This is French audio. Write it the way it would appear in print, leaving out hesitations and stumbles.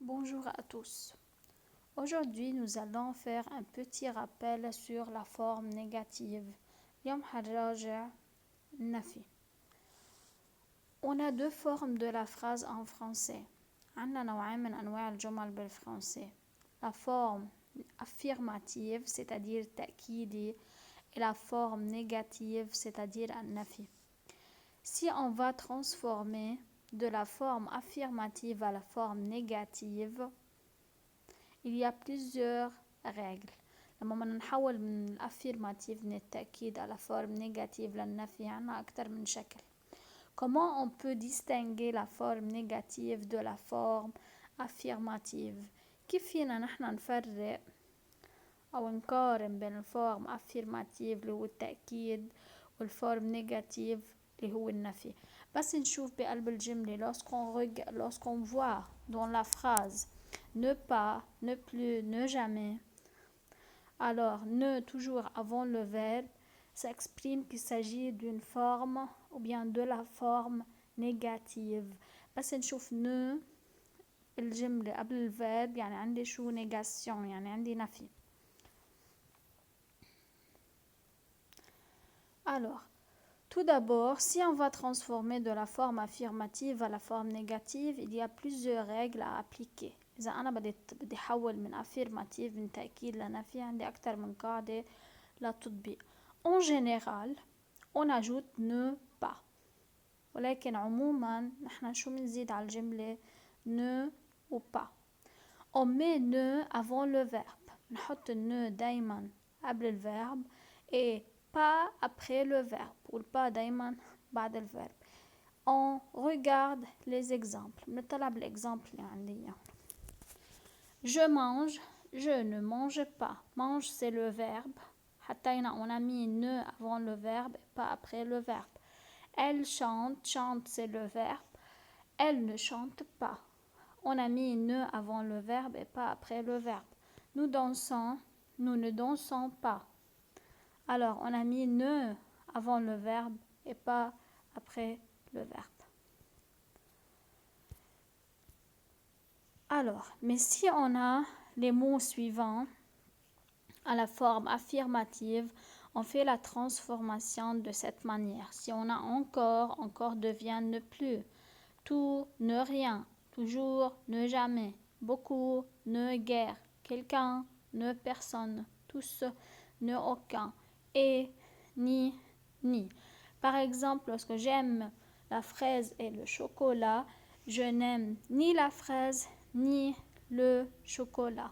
Bonjour à tous. Aujourd'hui, nous allons faire un petit rappel sur la forme négative. اليوم حنراجع النفي. On a deux formes de la phrase en français. عندنا نوعين من أنواع الجمل بالفرنسي. La forme affirmative, c'est-à-dire تأكيدي, et la forme négative, c'est-à-dire النفي. Si on va transformer de la forme affirmative à la forme négative, il y a plusieurs règles. لما بدنا نحول من الأفيرماتيف من التأكيد على فورم نيجاتيف للنفي عنا أكتر من شكل. Comment on peut distinguer la forme négative de la forme affirmative؟ كيف فينا نحن نفرق أو نقارن بين الفورم affirmative اللي هو التأكيد والفورم نيجاتيف اللي هو النفي؟ بس نشوف بقلب الجملة lorsqu'on voit dans la phrase ne pas, ne plus, ne jamais. Alors, ne toujours avant le verbe, ça exprime qu'il s'agit d'une forme ou bien de la forme négative. بس نشوف ne الجملة قبل الverbe يعني عندي شو négation يعني عندي نفي. Alors, tout d'abord, si on va transformer de la forme affirmative à la forme négative, il y a plusieurs règles à appliquer. إذا أنا بدي أحول من affirmative من تأكيد لنفي عندي أكتر من قاعدة للتطبيق. En général, on ajoute ne pas. ولكن عموما نحن شو منزيد على الجملة ne ou pas. On met ne avant le verbe. نحط ne دايما قبل الverbe et pas après le verbe ou pas دايما بعد الverbe. On regarde les exemples. نطلع بالexemple اللي عندي. Je mange, je ne mange pas. Mange, c'est le verbe. On a mis ne avant le verbe et pas après le verbe. Elle chante, chante, c'est le verbe. Elle ne chante pas. On a mis ne avant le verbe et pas après le verbe. Nous dansons, nous ne dansons pas. Alors, on a mis ne avant le verbe et pas après le verbe. Alors, mais si on a les mots suivants à la forme affirmative, on fait la transformation de cette manière. Si on a encore devient ne plus. Tout, ne rien. Toujours, ne jamais. Beaucoup, ne guère. Quelqu'un, ne personne. Tous, ne aucun. Et, ni. Par exemple, lorsque j'aime la fraise et le chocolat, je n'aime ni la fraise ni le chocolat.